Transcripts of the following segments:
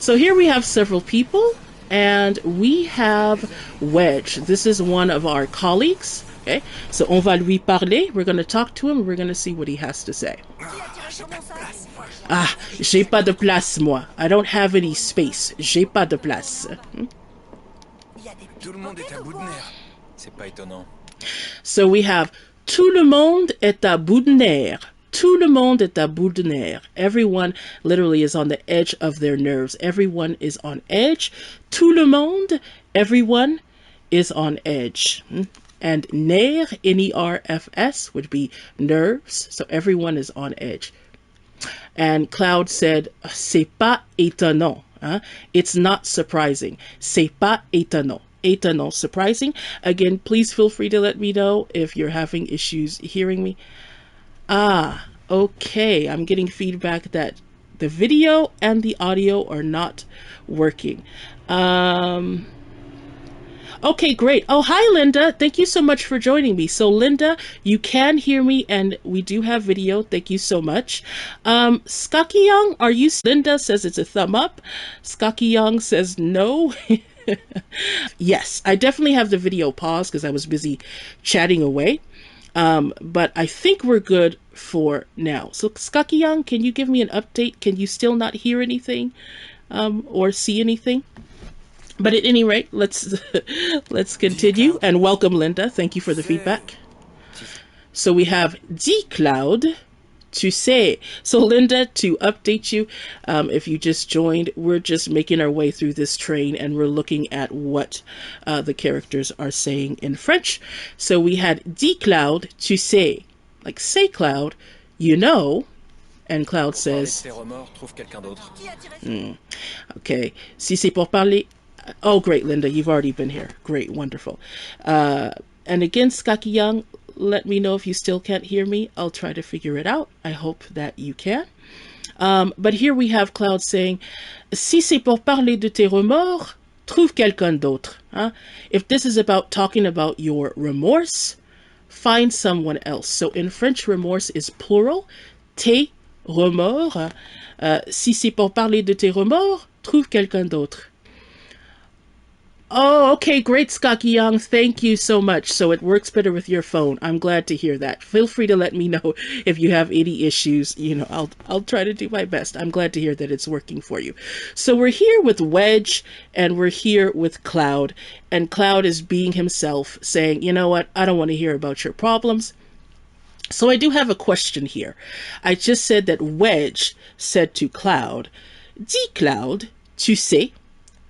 So here we have several people, and we have Wedge. This is one of our colleagues. Okay, so on va lui parler. We're going to talk to him. We're going to see what he has to say. Ah, j'ai pas de place, moi. I don't have any space. J'ai pas de place. Tout le monde est à bout de nerfs. C'est pas étonnant. So we have tout le monde est à bout de nerfs. Tout le monde est à bout de nerfs. Everyone literally is on the edge of their nerves. Everyone is on edge. Tout le monde, everyone is on edge. And nerf, N-E-R-F-S, would be nerves. So everyone is on edge. And Cloud said, c'est pas étonnant. It's not surprising. C'est pas étonnant. Étonnant, surprising. Again, please feel free to let me know if you're having issues hearing me. Ah, okay. I'm getting feedback that the video and the audio are not working. Okay, great. Oh, hi, Linda. Thank you so much for joining me. So, Linda, you can hear me, and we do have video. Thank you so much. Skakiyang, are you? Linda says it's a thumb up. Skakiyang says no. Yes, I definitely have the video paused because I was busy chatting away. But I think we're good for now. So, Skakiyang, can you give me an update? Can you still not hear anything or see anything? But at any rate, let's continue, and welcome, Linda. Thank you for the feedback. So we have D Cloud to say. So Linda, to update you, if you just joined, we're just making our way through this train, and we're looking at what the characters are saying in French. So we had D Cloud to say, like say Cloud, you know. And Cloud says, okay, si c'est pour parler. Oh, great, Linda, you've already been here. Great, wonderful. And again, Skakiyang, let me know if you still can't hear me. I'll try to figure it out. I hope that you can. But here we have Cloud saying, si c'est pour parler de tes remords, trouve quelqu'un d'autre. If this is about talking about your remorse, find someone else. So in French, remorse is plural. Tes remords. Si c'est pour parler de tes remords, trouve quelqu'un d'autre. Oh, okay, great, Skakiyang. Thank you so much. So it works better with your phone. I'm glad to hear that. Feel free to let me know if you have any issues. You know, I'll try to do my best. I'm glad to hear that it's working for you. So we're here with Wedge, and we're here with Cloud. And Cloud is being himself, saying, you know what, I don't want to hear about your problems. So I do have a question here. I just said that Wedge said to Cloud, dis Cloud, tu sais.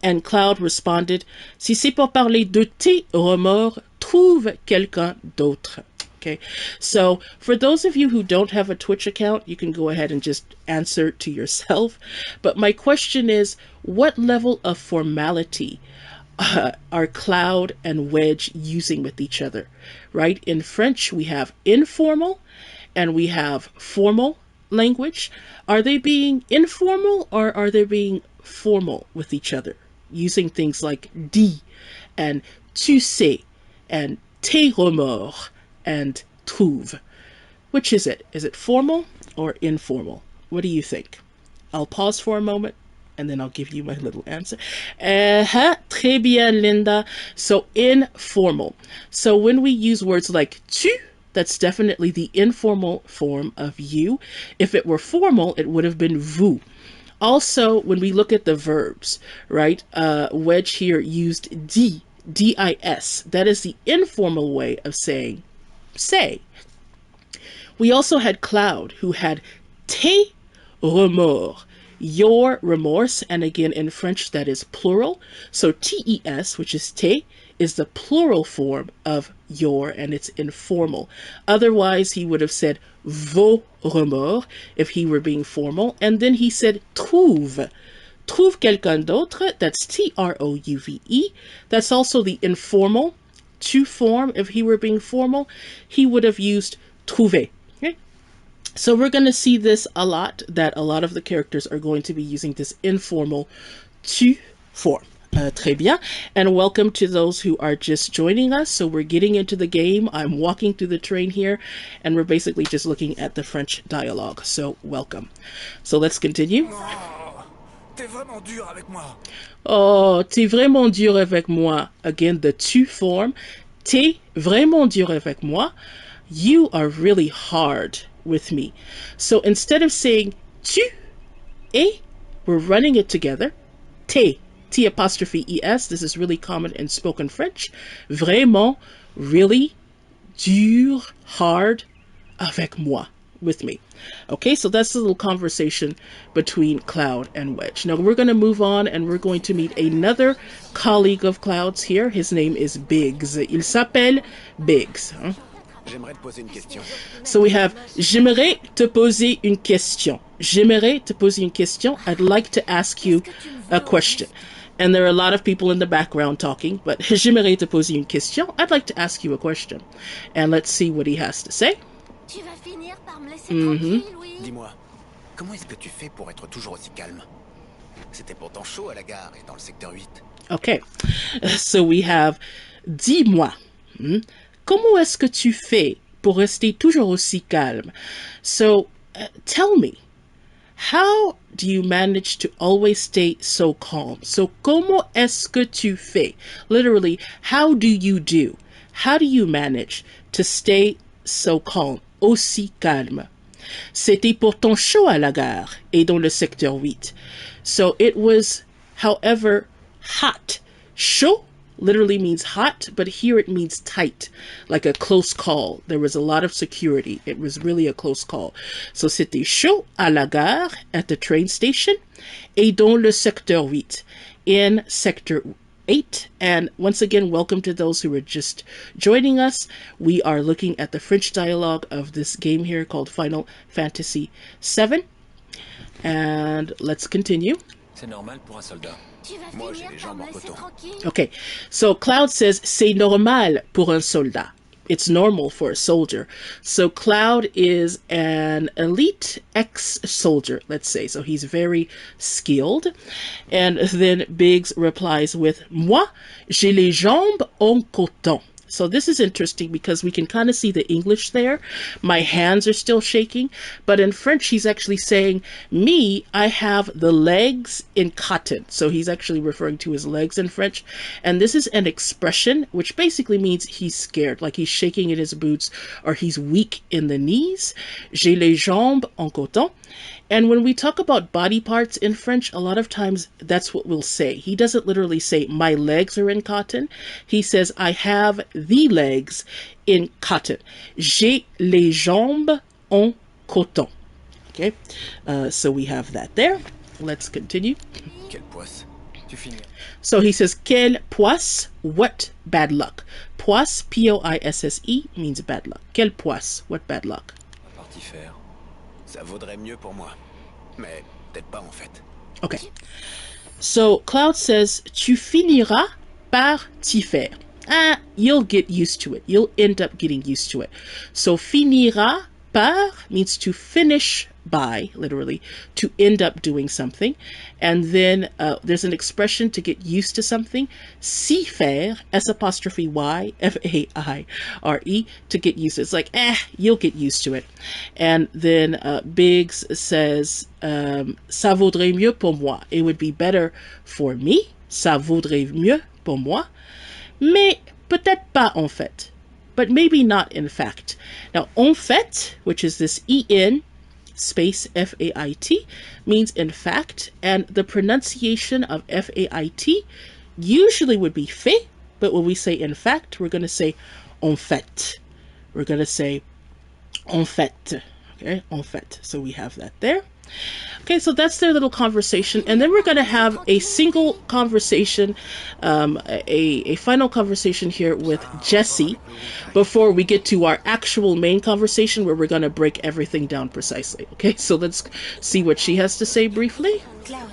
And Cloud responded, si c'est pour parler de tes remords, trouve quelqu'un d'autre. Okay, so for those of you who don't have a Twitch account, you can go ahead and just answer to yourself. But my question is, what level of formality are Cloud and Wedge using with each other? Right? In French, we have informal and we have formal language. Are they being informal or are they being formal with each other? Using things like dis and tu sais and tes remords and trouve. Which is it? Is it formal or informal? What do you think? I'll pause for a moment and then I'll give you my little answer. Très bien, Linda. So informal. So when we use words like tu, that's definitely the informal form of you. If it were formal, it would have been vous. Also, when we look at the verbs, right, Wedge here used dis, D-I-S. That is the informal way of saying say. We also had Cloud, who had tes remords, your remorse, and again in French that is plural. So T-E-S, which is tes, is the plural form of your, and it's informal. Otherwise, he would have said vos remords if he were being formal. And then he said trouve. Trouve quelqu'un d'autre, that's T-R-O-U-V-E. That's also the informal to form. If he were being formal, he would have used trouver. Okay? So we're going to see this a lot, that a lot of the characters are going to be using this informal to form. Très bien. And welcome to those who are just joining us. So we're getting into the game. I'm walking through the train here, and we're basically just looking at the French dialogue. So welcome. So let's continue. t'es vraiment dur avec moi. Oh, t'es vraiment dur avec moi. Again, the tu form. T'es vraiment dur avec moi. You are really hard with me. So instead of saying tu es, we're running it together. T'es, T apostrophe es. This is really common in spoken French. Vraiment, really, dur, hard, avec moi, with me. Okay, so that's the little conversation between Cloud and Wedge. Now we're going to move on and we're going to meet another colleague of Cloud's here. His name is Biggs. Il s'appelle Biggs. Huh? J'aimerais te poser une question. So we have J'aimerais te poser une question. J'aimerais te poser une question. I'd like to ask you a question. And there are a lot of people in the background talking, but J'aimerais te poser une question. I'd like to ask you a question. And let's see what he has to say. Tu vas finir par me laisser tranquille, oui. Dis-moi, comment est-ce que tu fais pour être toujours aussi calme? C'était pourtant chaud à la gare et dans le secteur 8. Okay, so we have dis-moi. Comment est-ce que tu fais pour rester toujours aussi calme? So tell me, how do you manage to always stay so calm? So comment est-ce que tu fais? Literally, how do you do? How do you manage to stay so calm? Aussi calme. C'était pourtant chaud à la gare et dans le secteur 8. So it was, however, hot. Chaud literally means hot, but here it means tight, like a close call. There was a lot of security. It was really a close call. So c'était chaud à la gare, at the train station, et dans le secteur 8, in sector 8. And once again, welcome to those who are just joining us. We are looking at the French dialogue of this game here called Final Fantasy VII. And let's continue. C'est normal pour un soldat. Tu vas Moi, j'ai finir les par jambes me en laisser coton. tranquille. Okay, so Cloud says, c'est normal pour un soldat. It's normal for a soldier. So Cloud is an elite ex-soldier, let's say. So he's very skilled. And then Biggs replies with, moi, j'ai les jambes en coton. So this is interesting because we can kind of see the English there. My hands are still shaking. But in French, he's actually saying, me, I have the legs in cotton. So he's actually referring to his legs in French. And this is an expression which basically means he's scared, like he's shaking in his boots or he's weak in the knees. J'ai les jambes en coton. And when we talk about body parts in French, a lot of times that's what we'll say. He doesn't literally say, my legs are in cotton. He says, I have the legs in cotton. J'ai les jambes en coton. Okay, so we have that there. Let's continue. Quelle poisse. Tu finis. So he says, quelle poisse, what bad luck. Poisse, P-O-I-S-S-E, means bad luck. Quelle poisse, what bad luck. À part t'y faire. Ça vaudrait mieux pour moi. Mais peut-être pas en fait. Okay. So Cloud says, tu finiras par t'y faire. You'll get used to it. You'll end up getting used to it. So finira par means to finish by, literally, to end up doing something. And then there's an expression to get used to something. S'y faire, S apostrophe Y, F-A-I-R-E, to get used to it. It's like, you'll get used to it. And then Biggs says, ça vaudrait mieux pour moi. It would be better for me. Ça vaudrait mieux pour moi. Mais peut-être pas en fait. But maybe not in fact. Now, en fait, which is this E-N space F-A-I-T, means in fact, and the pronunciation of F-A-I-T usually would be fait, but when we say in fact, we're going to say en fait. We're going to say en fait. Okay, en fait. So we have that there. Okay, so that's their little conversation, and then we're going to have a single conversation, a final conversation here with Jessie before we get to our actual main conversation where we're going to break everything down precisely. Okay, so let's see what she has to say briefly. Cloud,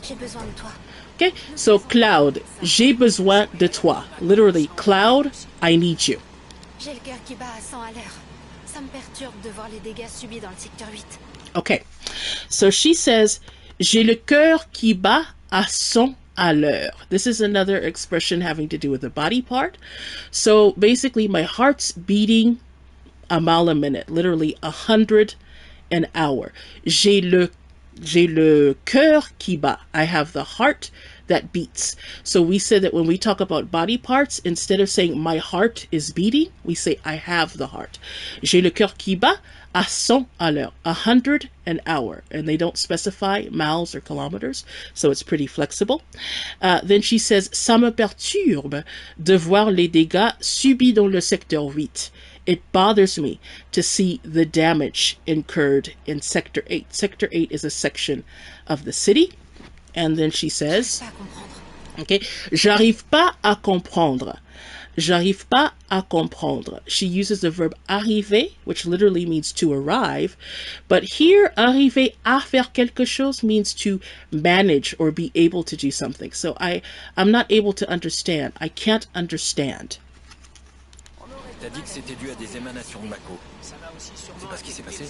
j'ai besoin de toi. Okay, so Cloud, j'ai besoin de toi. Literally, Cloud, I need you. J'ai le cœur qui bat à 100 à l'heure. Ça me perturbe de voir les dégâts subis dans le secteur 8. Okay, so she says, j'ai le cœur qui bat à 100 à l'heure. This is another expression having to do with the body part. So basically, my heart's beating a mile a minute, literally 100 an hour. J'ai le J'ai le cœur qui bat. I have the heart that beats. So we said that when we talk about body parts, instead of saying my heart is beating, we say I have the heart. J'ai le cœur qui bat à 100 à l'heure, 100 an hour. And they don't specify miles or kilometers, so it's pretty flexible. Then she says, ça me perturbe de voir les dégâts subis dans le secteur 8. It bothers me to see the damage incurred in Sector 8. Sector 8 is a section of the city. And then she says, okay, j'arrive pas à comprendre. J'arrive pas à comprendre. She uses the verb arriver, which literally means to arrive. But here, arriver à faire quelque chose means to manage or be able to do something. So I'm not able to understand. I can't understand. T'as dit que c'était dû à des émanations de Mako. C'est pas ce qui s'est passé?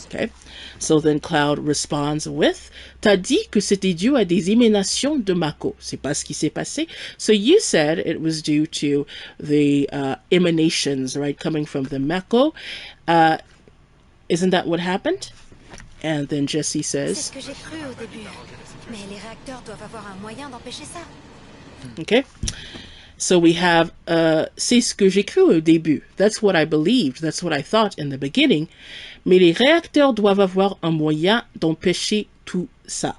Okay, so then Cloud responds with, t'as dit que c'était dû à des émanations de Mako. C'est pas ce qui s'est passé. So you said it was due to the emanations, right, coming from the Mako. Isn't that what happened? And then Jessie says, C'est ce que j'ai cru au début. Mais les réacteurs doivent avoir un moyen d'empêcher ça. okay. So we have, c'est ce que j'ai cru au début. That's what I believed. That's what I thought in the beginning. Mais les réacteurs doivent avoir un moyen d'empêcher tout ça.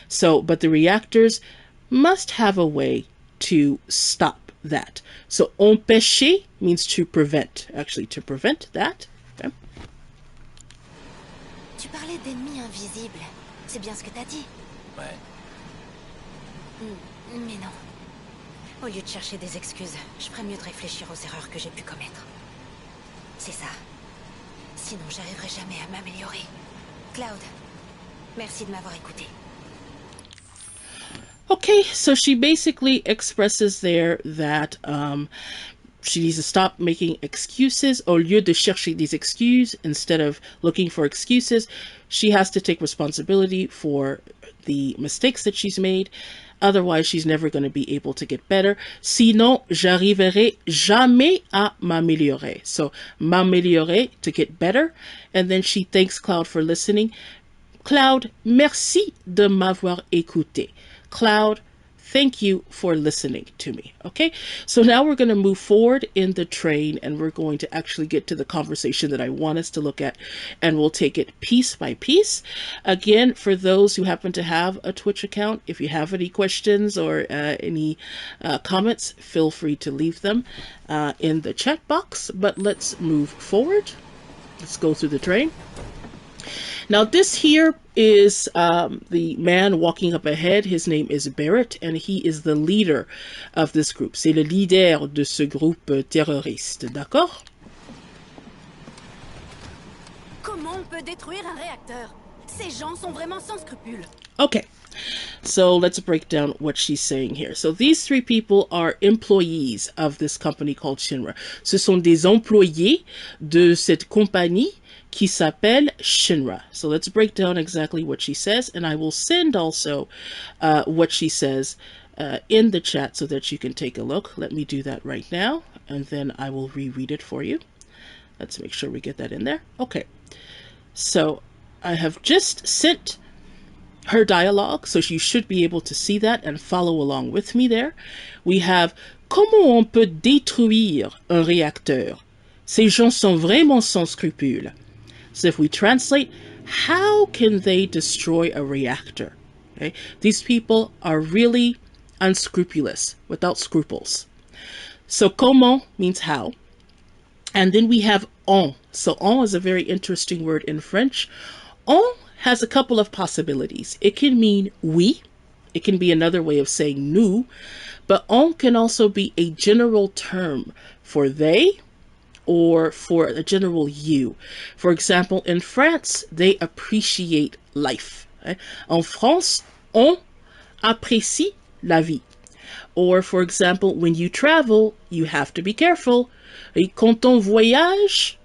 So, but the reactors must have a way to stop that. So, empêcher means to prevent. Actually, to prevent that. Okay. Tu parlais d'ennemis invisibles. C'est bien ce que t'as dit. Ouais. Mais non. Au lieu de chercher des excuses, je ferais mieux de réfléchir aux erreurs que j'ai pu commettre. C'est ça. Sinon, j'arriverai jamais à m'améliorer. Cloud, merci de m'avoir écouté. Okay, so she basically expresses there that she needs to stop making excuses. Au lieu de chercher des excuses, instead of looking for excuses, she has to take responsibility for the mistakes that she's made. Otherwise, she's never going to be able to get better. Sinon, j'arriverai jamais à m'améliorer. So, m'améliorer, to get better. And then she thanks Cloud for listening. Cloud, merci de m'avoir écouté. Cloud, thank you for listening to me. Okay, so now we're going to move forward in the train and we're going to actually get to the conversation that I want us to look at, and we'll take it piece by piece. Again, for those who happen to have a Twitch account, if you have any questions or any comments, feel free to leave them in the chat box. But let's move forward. Let's go through the train. Now this here is the man walking up ahead. His name is Barret, and he is the leader of this group. C'est le leader de ce groupe terroriste, d'accord? Comment on peut détruire un réacteur? Ces gens sont vraiment sans scrupules. Okay, so let's break down what she's saying here. So these three people are employees of this company called Shinra. Ce sont des employés de cette compagnie qui s'appelle Shinra. So let's break down exactly what she says, and I will send also what she says in the chat so that you can take a look. Let me do that right now, and then I will reread it for you. Let's make sure we get that in there. Okay, so I have just sent her dialogue, so you should be able to see that and follow along with me there. We have comment on peut détruire un réacteur? Ces gens sont vraiment sans scrupules. So if we translate, how can they destroy a reactor? Okay, these people are really unscrupulous, without scruples. So comment means how. And then we have on. So on is a very interesting word in French. On has a couple of possibilities. It can mean oui. It can be another way of saying nous. But on can also be a general term for they, or for a general you. For example, in France, they appreciate life. En France, on apprécie la vie. Or, for example, when you travel, you have to be careful. Quand on voyage,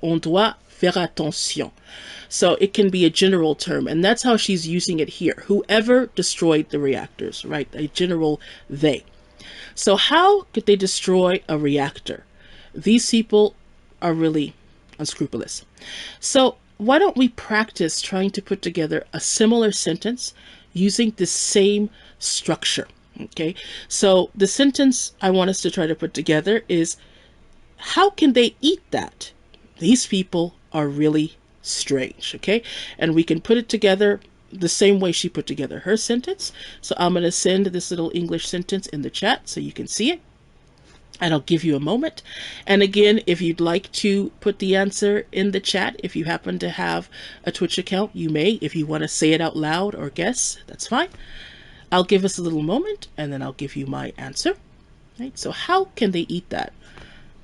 on doit faire attention. So it can be a general term, and that's how she's using it here. Whoever destroyed the reactors, right? A general they. So how could they destroy a reactor? These people are really unscrupulous. So why don't we practice trying to put together a similar sentence using the same structure? Okay, so the sentence I want us to try to put together is, how can they eat that? These people are really strange, okay? And we can put it together the same way she put together her sentence. So I'm going to send this little English sentence in the chat so you can see it. And I'll give you a moment. And again, if you'd like to put the answer in the chat, if you happen to have a Twitch account, you may. If you want to say it out loud or guess, that's fine. I'll give us a little moment and then I'll give you my answer. Right? So how can they eat that?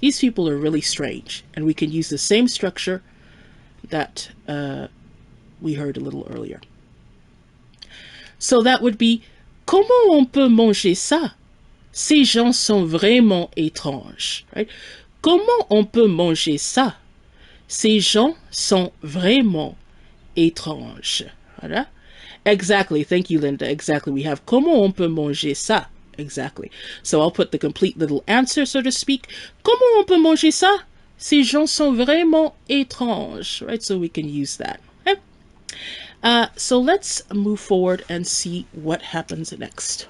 These people are really strange, and we can use the same structure that we heard a little earlier. So that would be, comment on peut manger ça? Ces gens sont vraiment étranges. Right? Comment on peut manger ça? Ces gens sont vraiment étranges. Voilà. Exactly. Thank you, Linda. Exactly. We have comment on peut manger ça? Exactly. So I'll put the complete little answer, so to speak. Comment on peut manger ça? Ces gens sont vraiment étranges. Right? So we can use that. Okay? So let's move forward and see what happens next.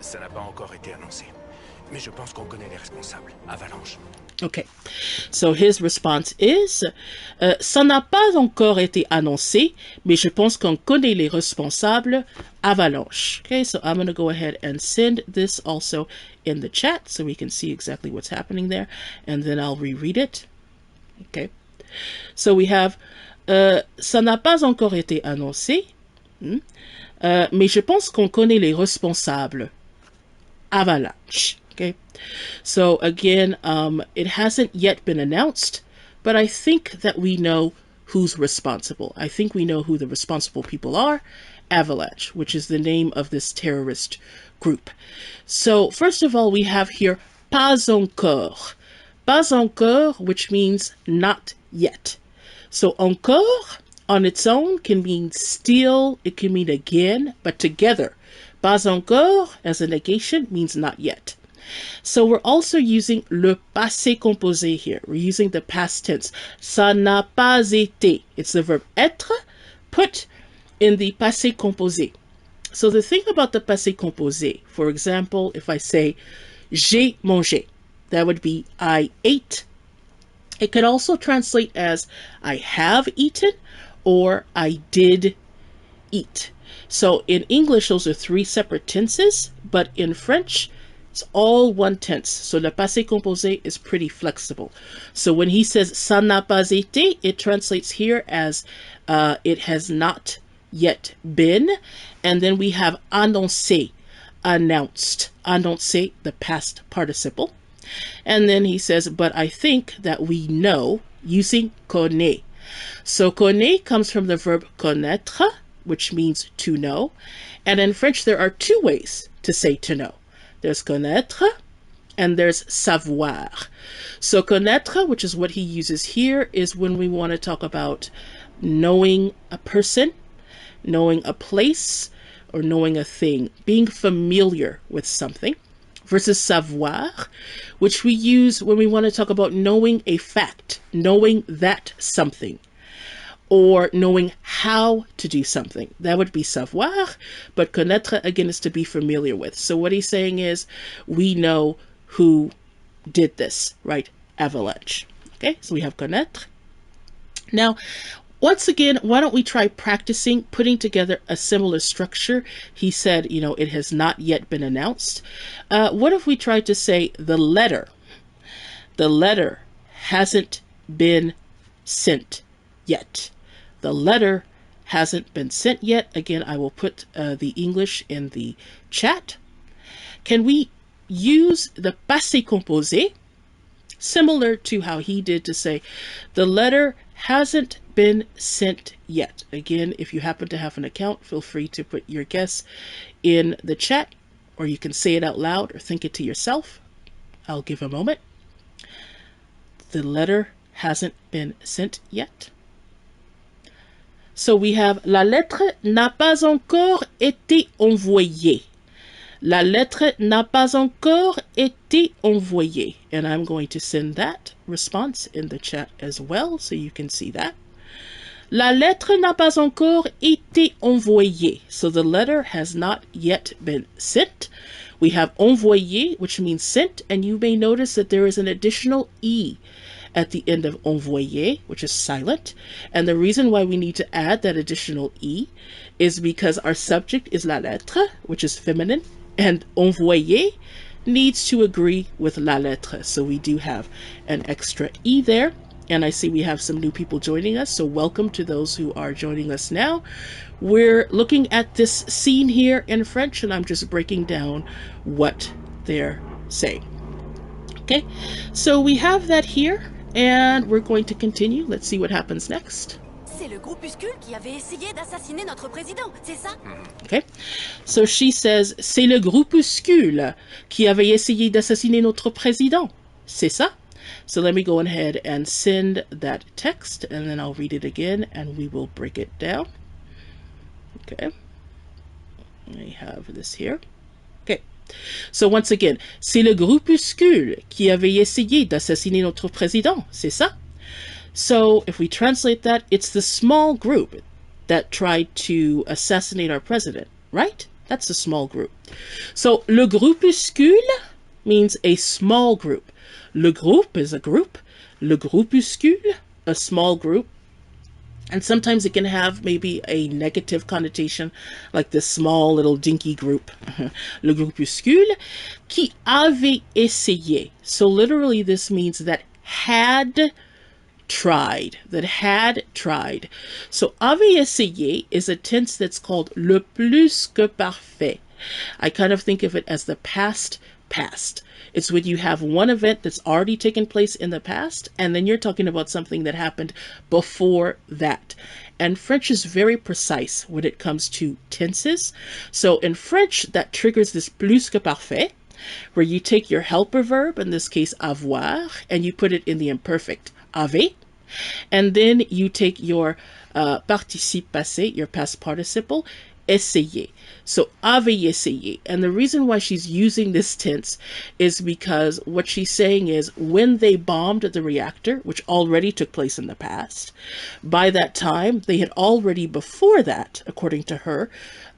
Ça n'a pas encore été annoncé. Mais je pense qu'on connaît les responsables. Avalanche. Okay, so his response is, ça n'a pas encore été annoncé, mais je pense qu'on connaît les responsables. Avalanche. Okay, so I'm going to go ahead and send this also in the chat so we can see exactly what's happening there, and then I'll reread it. Okay, so we have, ça n'a pas encore été annoncé, mais je pense qu'on connaît les responsables. Avalanche. Okay, so again, it hasn't yet been announced, but I think that we know who's responsible. I think we know who the responsible people are. Avalanche, which is the name of this terrorist group. So first of all, we have here pas encore. Pas encore, which means not yet. So encore on its own can mean still, it can mean again, but together, pas encore as a negation means not yet. So we're also using le passé composé here. We're using the past tense. Ça n'a pas été. It's the verb être put in the passé composé. So the thing about the passé composé, for example, if I say j'ai mangé, that would be I ate. It could also translate as I have eaten or I did eat. So in English, those are three separate tenses, but in French, it's all one tense. So le passé composé is pretty flexible. So when he says ça n'a pas été, it translates here as it has not yet been. And then we have annoncé, announced. Annoncé, the past participle. And then he says, but I think that we know, using connaît. So connaît comes from the verb connaître, which means to know. And in French, there are two ways to say to know. There's connaître and there's savoir. So connaître, which is what he uses here, is when we want to talk about knowing a person, knowing a place, or knowing a thing, being familiar with something, versus savoir, which we use when we want to talk about knowing a fact, knowing that something, or knowing how to do something. That would be savoir, but connaître, again, is to be familiar with. So what he's saying is, we know who did this, right? Avalanche. Okay, so we have connaître. Now, once again, why don't we try practicing putting together a similar structure? He said, it has not yet been announced. What if we tried to say the letter? The letter hasn't been sent yet. The letter hasn't been sent yet. Again, I will put the English in the chat. Can we use the passé composé, similar to how he did, to say the letter hasn't been sent yet? Again, if you happen to have an account, feel free to put your guess in the chat, or you can say it out loud or think it to yourself. I'll give a moment. The letter hasn't been sent yet. So we have la lettre n'a pas encore été envoyée. La lettre n'a pas encore été envoyée. And I'm going to send that response in the chat as well, so you can see that. La lettre n'a pas encore été envoyée. So the letter has not yet been sent. We have envoyé, which means sent, and you may notice that there is an additional E at the end of envoyé, which is silent. And the reason why we need to add that additional E is because our subject is la lettre, which is feminine, and envoyé needs to agree with la lettre. So we do have an extra E there. And I see we have some new people joining us, so welcome to those who are joining us now. We're looking at this scene here in French, and I'm just breaking down what they're saying. Okay, so we have that here, and we're going to continue. Let's see what happens next. C'est le groupuscule qui avait essayé d'assassiner notre président, c'est ça? Okay, so she says, c'est le groupuscule qui avait essayé d'assassiner notre président. C'est ça? So let me go ahead and send that text, and then I'll read it again, and we will break it down. Okay, I have this here. Okay, so once again, c'est le groupuscule qui avait essayé d'assassiner notre président, c'est ça? So if we translate that, it's the small group that tried to assassinate our president, right? That's a small group. So le groupuscule means a small group. Le groupe is a group. Le groupuscule, a small group. And sometimes it can have maybe a negative connotation, like this small little dinky group. Le groupuscule qui avait essayé. So literally this means that had tried, So avait essayé is a tense that's called le plus que parfait. I kind of think of it as the past. It's when you have one event that's already taken place in the past, and then you're talking about something that happened before that. And French is very precise when it comes to tenses. So in French, that triggers this plus que parfait, where you take your helper verb, in this case avoir, and you put it in the imperfect, avait, and then you take your participe passé, your past participle, essayer. So avait essayé. And the reason why she's using this tense is because what she's saying is when they bombed the reactor, which already took place in the past, by that time they had already before that, according to her,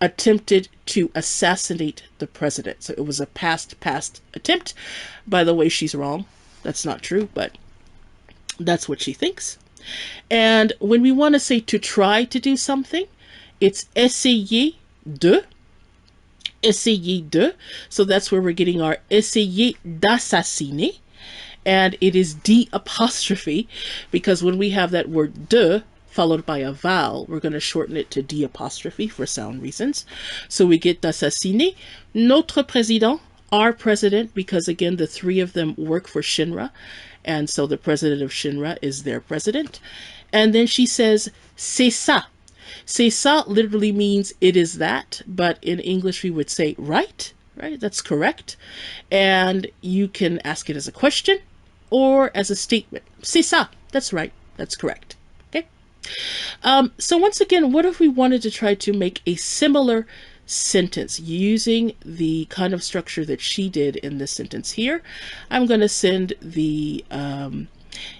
attempted to assassinate the president. So it was a past attempt. By the way, she's wrong. That's not true, but that's what she thinks. And when we want to say to try to do something, it's essayer de. So that's where we're getting our essayer d'assassiner. And it is D apostrophe, because when we have that word de followed by a vowel, we're going to shorten it to D apostrophe for sound reasons. So we get d'assassiner notre président, our president, because again, the three of them work for Shinra. And so the president of Shinra is their president. And then she says, c'est ça. C'est ça literally means it is that, but in English we would say right? That's correct. And you can ask it as a question or as a statement. C'est ça. That's right. That's correct. Okay. So once again, what if we wanted to try to make a similar sentence using the kind of structure that she did in this sentence here? I'm going to send the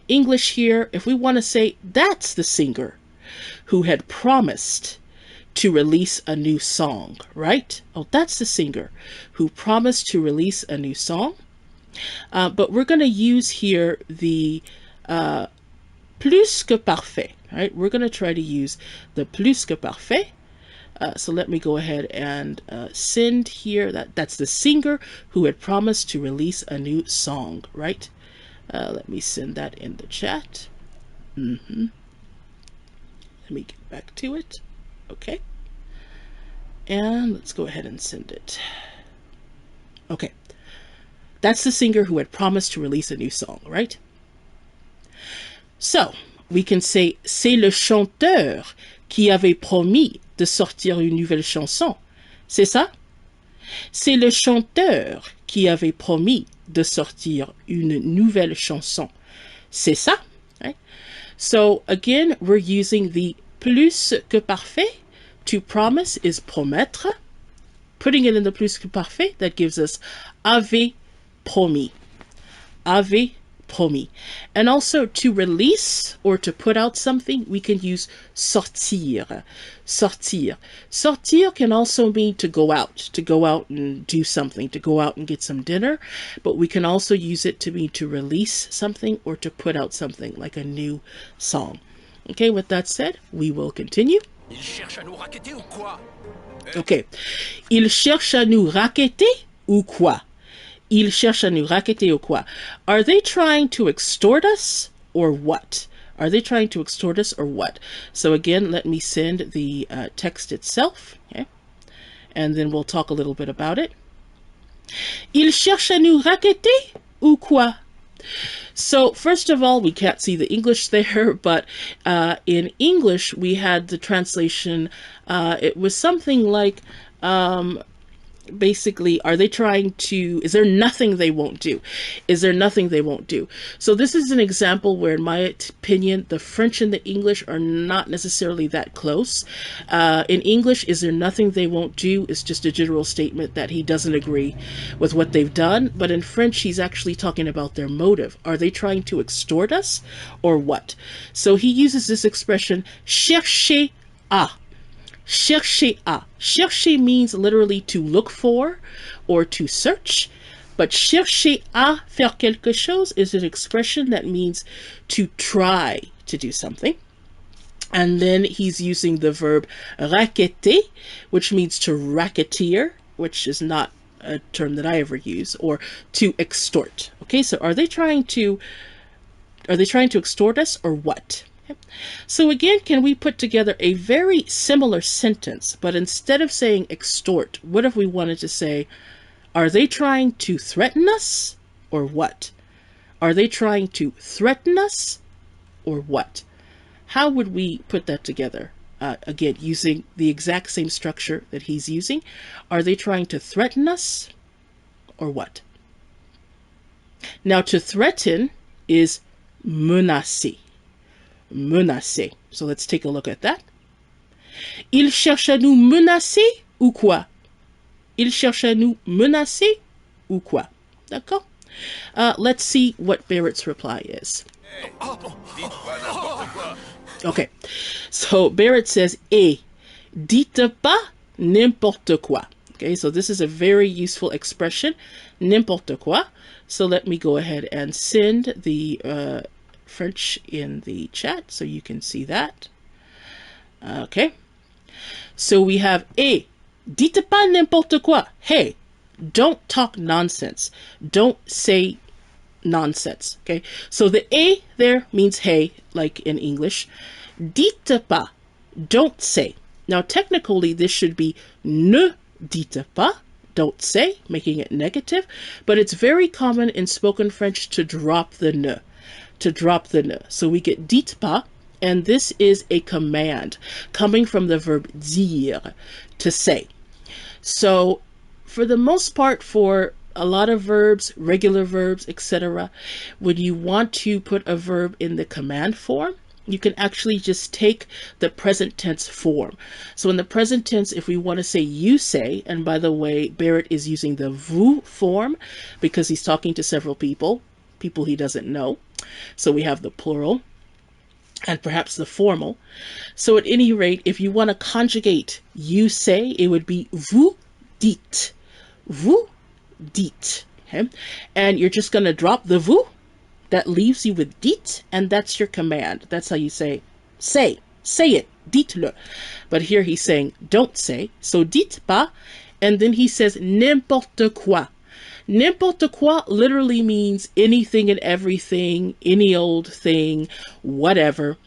English here. If we want to say that's the singer who had promised to release a new song, right? Oh, that's the singer who promised to release a new song. But we're going to use here the plus que parfait, right? We're going to try to use the plus que parfait. So let me go ahead and send here that's the singer who had promised to release a new song, right? Let me send that in the chat. Let me get back to it. Okay. And let's go ahead and send it. Okay. That's the singer who had promised to release a new song, right? So, we can say, c'est le chanteur qui avait promis de sortir une nouvelle chanson. C'est ça? C'est le chanteur qui avait promis de sortir une nouvelle chanson. C'est ça? Right? So, again, we're using the plus que parfait. To promise is promettre. putting it in the pluscuparfait, that gives us avait promis. Avait promis. And also to release or to put out something, we can use sortir. Sortir. Sortir can also mean to go out and do something, to go out and get some dinner, but we can also use it to mean to release something or to put out something, like a new song. Okay, with that said, we will continue. Il cherche à nous racketter ou quoi? Okay. Il cherche à nous racketter ou quoi? Il cherche à nous racketter ou quoi? Are they trying to extort us or what? Are they trying to extort us or what? So again, let me send the text itself. Okay? And then we'll talk a little bit about it. Il cherche à nous racketter ou quoi? So first of all, we can't see the English there, but in English we had the translation, it was something like, basically, are they trying to, is there nothing they won't do? Is there nothing they won't do? So this is an example where, in my opinion, the French and the English are not necessarily that close. In English, is there nothing they won't do is just a general statement that he doesn't agree with what they've done. But in French, he's actually talking about their motive. Are they trying to extort us or what? So he uses this expression, chercher à. Chercher à. Chercher means literally to look for or to search, but chercher à faire quelque chose is an expression that means to try to do something. And then he's using the verb racketter, which means to racketeer, which is not a term that I ever use, or to extort. Okay, so are they trying to extort us or what? So again, can we put together a very similar sentence, but instead of saying extort, what if we wanted to say, are they trying to threaten us or what? Are they trying to threaten us or what? How would we put that together? Again, using the exact same structure that he's using. Are they trying to threaten us or what? Now, to threaten is menacer. Menacer. So let's take a look at that. Il cherche à nous menacer ou quoi? Il cherche à nous menacer ou quoi? D'accord? Let's see what Barret's reply is. Okay, so Barret says, dites pas n'importe quoi. Okay, so this is a very useful expression, n'importe quoi. So let me go ahead and send the French in the chat so you can see that. Okay, so we have dites pas n'importe quoi. Hey, don't talk nonsense. Don't say nonsense. Okay, so the a there means hey, like in English. Dites pas, don't say. Now technically this should be ne dites pas, don't say, making it negative, but it's very common in spoken French to drop the ne. To drop the ne. So we get dites pas, and this is a command coming from the verb dire, to say. So for the most part, for a lot of verbs, regular verbs, etc., when you want to put a verb in the command form, you can actually just take the present tense form. So in the present tense, if we want to say you say, and by the way, Barret is using the vous form because he's talking to several people he doesn't know. So we have the plural and perhaps the formal. So at any rate, if you want to conjugate you say, it would be vous dites. Vous dites. Okay? And you're just going to drop the vous. That leaves you with dites, and that's your command. That's how you say it, dites-le. But here he's saying don't say, so dites pas, and then he says n'importe quoi. N'importe quoi literally means anything and everything, any old thing, whatever.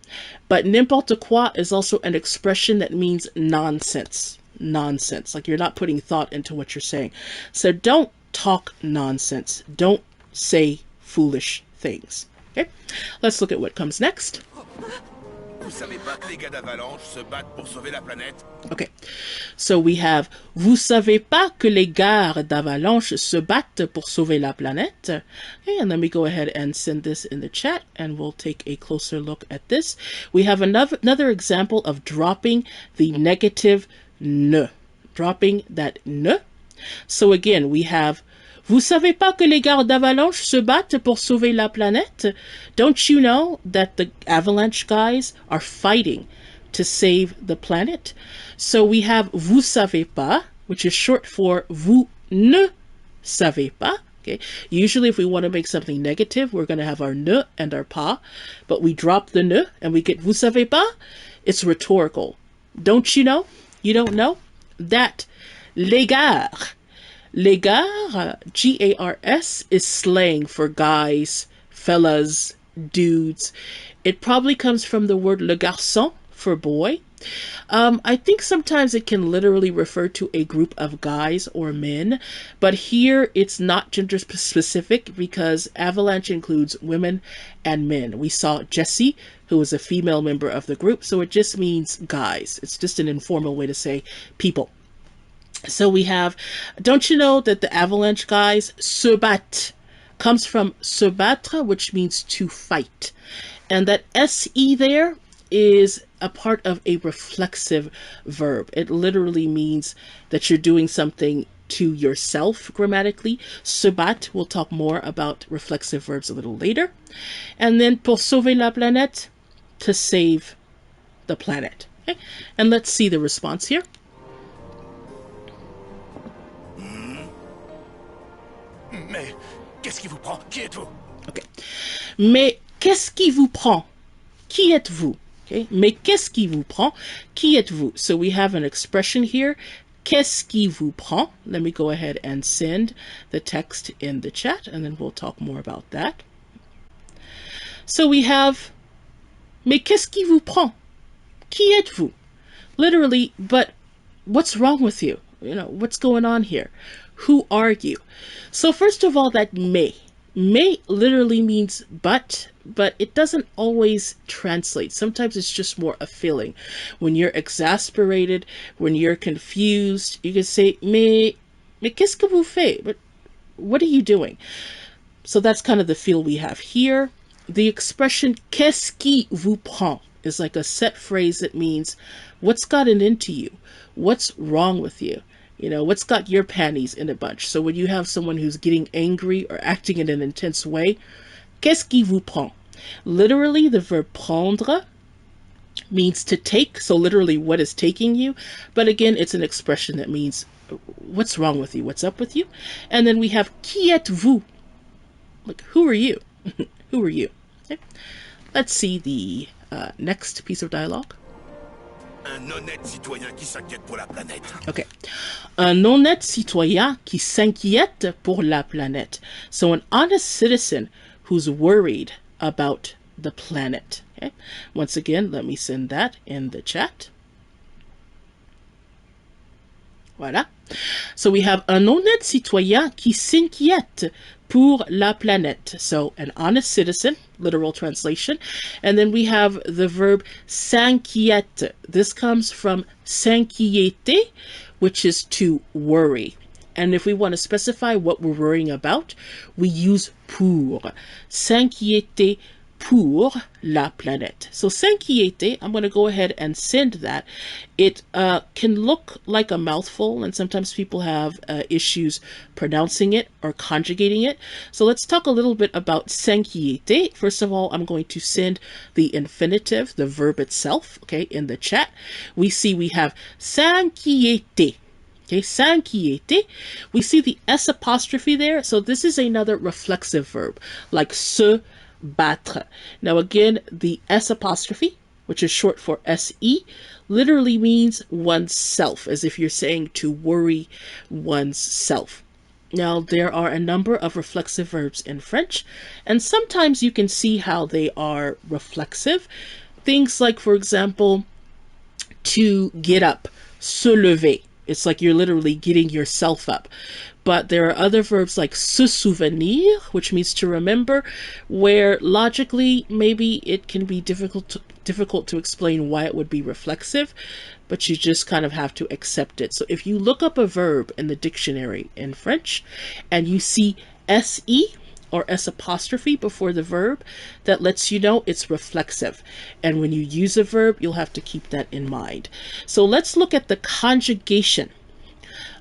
But n'importe quoi is also an expression that means nonsense. Nonsense, like you're not putting thought into what you're saying. So don't talk nonsense. Don't say foolish things. Okay, let's look at what comes next. Vous savez pas que les gars d'Avalanche se battent pour sauver la planète? Okay, so we have vous savez pas que les gars d'Avalanche se battent pour sauver la planète? Okay, and let me go ahead and send this in the chat and we'll take a closer look at this. We have another example of dropping the negative ne. dropping that ne. So again, we have Vous savez pas que les gardes d'Avalanche se battent pour sauver la planète? Don't you know that the Avalanche guys are fighting to save the planet? So we have Vous savez pas, which is short for Vous ne savez pas. Okay. Usually if we want to make something negative, we're going to have our ne and our pas, but we drop the ne and we get Vous savez pas? It's rhetorical. Don't you know? You don't know? That les gars, G-A-R-S, is slang for guys, fellas, dudes. It probably comes from the word le garçon for boy. I think sometimes it can literally refer to a group of guys or men, but here it's not gender specific because Avalanche includes women and men. We saw Jessie, who was a female member of the group, so it just means guys. It's just an informal way to say people. So we have, don't you know that the Avalanche guys, se battent, comes from se battre, which means to fight. And that SE there is a part of a reflexive verb. It literally means that you're doing something to yourself grammatically. Se battre, we'll talk more about reflexive verbs a little later. And then pour sauver la planète, to save the planet. Okay? And let's see the response here. Mais qu'est-ce qui vous prend? Qui êtes-vous? Okay. Mais qu'est-ce qui vous prend? Qui êtes-vous? Okay. Mais qu'est-ce qui vous prend? Qui êtes-vous? So we have an expression here. Qu'est-ce qui vous prend? Let me go ahead and send the text in the chat, and then we'll talk more about that. So we have Mais qu'est-ce qui vous prend? Qui êtes-vous? Literally, but what's wrong with you? You know, what's going on here? Who are you? So first of all, that mais literally means but it doesn't always translate. Sometimes it's just more a feeling. When you're exasperated, when you're confused, you can say, mais qu'est-ce que vous faites? But what are you doing? So that's kind of the feel we have here. The expression qu'est-ce qui vous prend is like a set phrase that means what's gotten into you? What's wrong with you? You know, what's got your panties in a bunch? So when you have someone who's getting angry or acting in an intense way, qu'est-ce qui vous prend? Literally, the verb prendre means to take. So literally, what is taking you? But again, it's an expression that means what's wrong with you? What's up with you? And then we have qui êtes-vous? Like, who are you? Who are you? Okay. Let's see the next piece of dialogue. Un honnête citoyen qui s'inquiète pour la planète. Okay. Un honnête citoyen qui s'inquiète pour la planète. So an honest citizen who's worried about the planet. Okay. Once again, let me send that in the chat. Voilà. So we have un honnête citoyen qui s'inquiète pour la planète. So an honest citizen, literal translation. And then we have the verb s'inquiète. This comes from s'inquiéter, which is to worry. And if we want to specify what we're worrying about, we use pour. S'inquiéter pour la planète. So s'inquiéter, I'm going to go ahead and send that. It can look like a mouthful, and sometimes people have issues pronouncing it or conjugating it. So let's talk a little bit about s'inquiéter. First of all, I'm going to send the infinitive, the verb itself, okay, in the chat. We see we have s'inquiéter. Okay, s'inquiéter. We see the S apostrophe there. So this is another reflexive verb, like se battre. Now again, the S apostrophe, which is short for SE, literally means oneself, as if you're saying to worry one's self. Now, there are a number of reflexive verbs in French, and sometimes you can see how they are reflexive. Things like, for example, to get up, se lever. It's like you're literally getting yourself up. But there are other verbs like se souvenir, which means to remember, where logically maybe it can be difficult to explain why it would be reflexive, but you just kind of have to accept it. So if you look up a verb in the dictionary in French and you see SE or S apostrophe before the verb, that lets you know it's reflexive. And when you use a verb, you'll have to keep that in mind. So let's look at the conjugation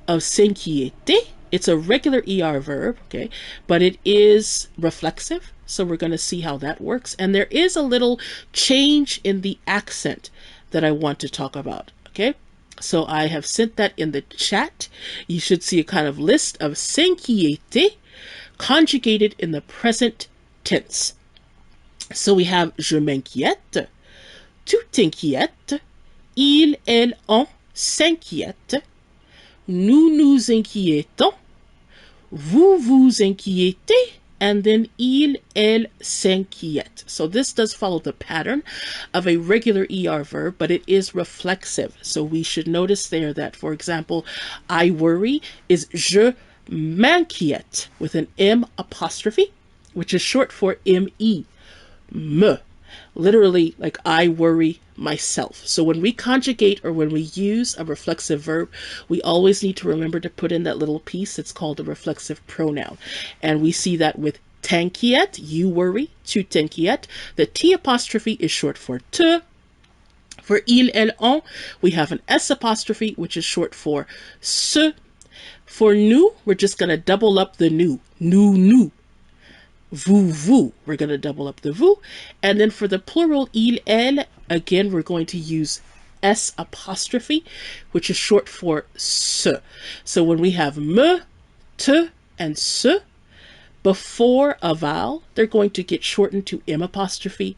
of s'inquiéter. It's a regular ER verb, okay, but it is reflexive. So we're going to see how that works. And there is a little change in the accent that I want to talk about, okay? So I have sent that in the chat. You should see a kind of list of s'inquiéter conjugated in the present tense. So we have je m'inquiète, tu t'inquiètes, il, elle, on s'inquiète, nous nous inquiétons, vous vous inquiétez, and then il, elle s'inquiète. So this does follow the pattern of a regular ER verb, but it is reflexive. So we should notice there that, for example, I worry is je m'inquiète with an M apostrophe, which is short for me, me. Literally, like I worry myself. So when we conjugate or when we use a reflexive verb, we always need to remember to put in that little piece. It's called a reflexive pronoun. And we see that with t'inquiète, you worry, tu t'inquiètes. The T apostrophe is short for te. For il, elle, on, we have an S apostrophe, which is short for se. For nous, we're just going to double up the nous. Nous. Vous, vous, we're going to double up the vous. And then for the plural, il, elle, again, we're going to use S apostrophe, which is short for se. So when we have me, te, and se, before a vowel, they're going to get shortened to M apostrophe,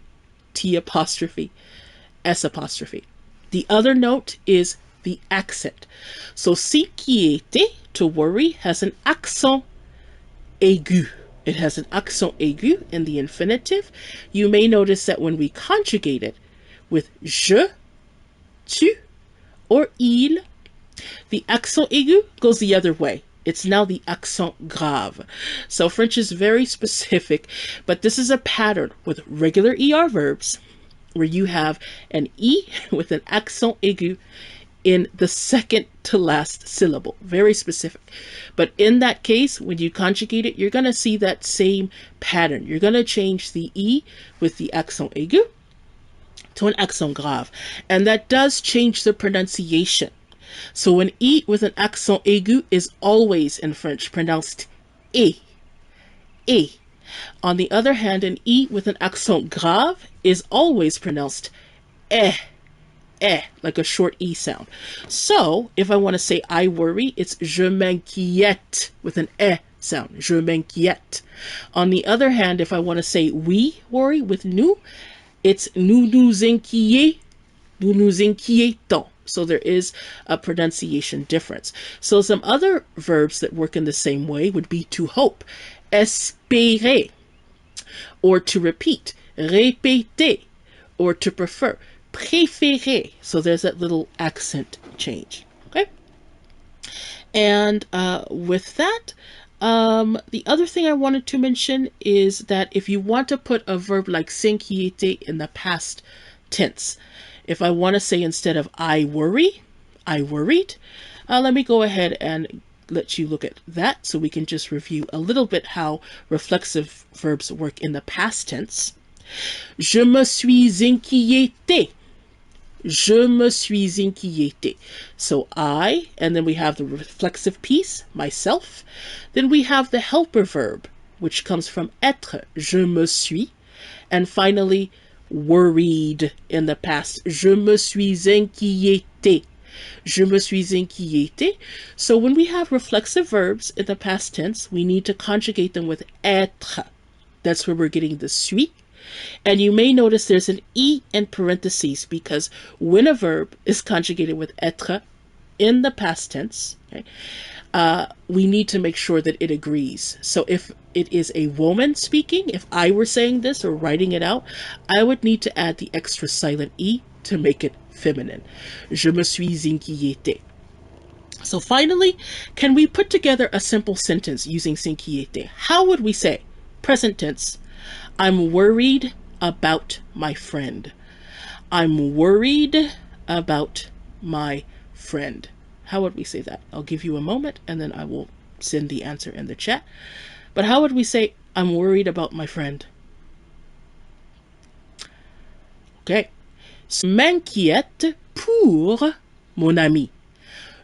T apostrophe, S apostrophe. The other note is the accent. So s'inquiéter, to worry, has an accent aigu. It has an accent aigu in the infinitive. You may notice that when we conjugate it with je, tu, or il, the accent aigu goes the other way. It's now the accent grave. So French is very specific, but this is a pattern with regular ER verbs where you have an E with an accent aigu in the second to last syllable. Very specific. But in that case, when you conjugate it, you're going to see that same pattern. You're going to change the E with the accent aigu to an accent grave. And that does change the pronunciation. So an E with an accent aigu is always in French pronounced E. E. On the other hand, an E with an accent grave is always pronounced eh. Like a short E sound. So if I want to say I worry, it's je m'inquiète with an sound. Je m'inquiète. On the other hand, if I want to say we worry with nous, it's nous nous inquiétons. Nous nous inquiétons. So there is a pronunciation difference. So some other verbs that work in the same way would be to hope, espérer, or to repeat, répéter, or to prefer, préférer. So there's that little accent change. Okay. And with that, the other thing I wanted to mention is that if you want to put a verb like s'inquiéter in the past tense, if I want to say instead of I worry, I worried, let me go ahead and let you look at that so we can just review a little bit how reflexive verbs work in the past tense. Je me suis inquiété. Je me suis inquiété. So I, and then we have the reflexive piece, myself. Then we have the helper verb, which comes from être, je me suis. And finally, worried in the past. Je me suis inquiété. Je me suis inquiété. So when we have reflexive verbs in the past tense, we need to conjugate them with être. That's where we're getting the suis. And you may notice there's an E in parentheses because when a verb is conjugated with être in the past tense, okay, we need to make sure that it agrees. So if it is a woman speaking, if I were saying this or writing it out, I would need to add the extra silent E to make it feminine. Je me suis inquiété. So finally, can we put together a simple sentence using s'inquiéter? How would we say, present tense, I'm worried about my friend. I'm worried about my friend. How would we say that? I'll give you a moment and then I will send the answer in the chat. But how would we say, I'm worried about my friend? Okay. Je m'inquiète pour mon ami.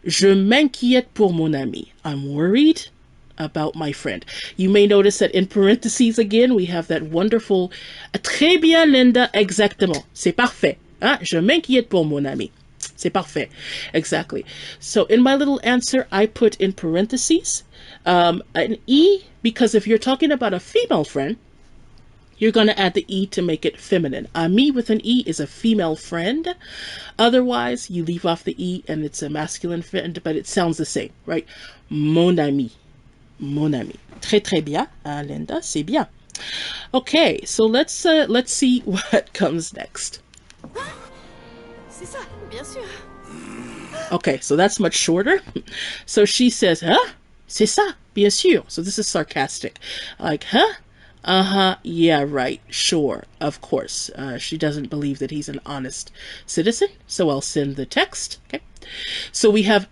Je m'inquiète pour mon ami. I'm worried about my friend. You may notice that in parentheses again, we have that wonderful très bien, Linda, exactement. C'est parfait. Hein? Je m'inquiète pour mon ami. C'est parfait. Exactly. So in my little answer, I put in parentheses an E, because if you're talking about a female friend, you're going to add the E to make it feminine. Ami with an E is a female friend. Otherwise, you leave off the E and it's a masculine friend, but it sounds the same, right? Mon ami. Mon ami. Très très bien, Linda, c'est bien. Okay, so let's see what comes next. C'est ça, bien sûr. Okay, so that's much shorter. So she says, huh? C'est ça, bien sûr. So this is sarcastic. Like, huh? Uh-huh, yeah, right, sure, of course. She doesn't believe that he's an honest citizen, so I'll send the text. Okay. So we have,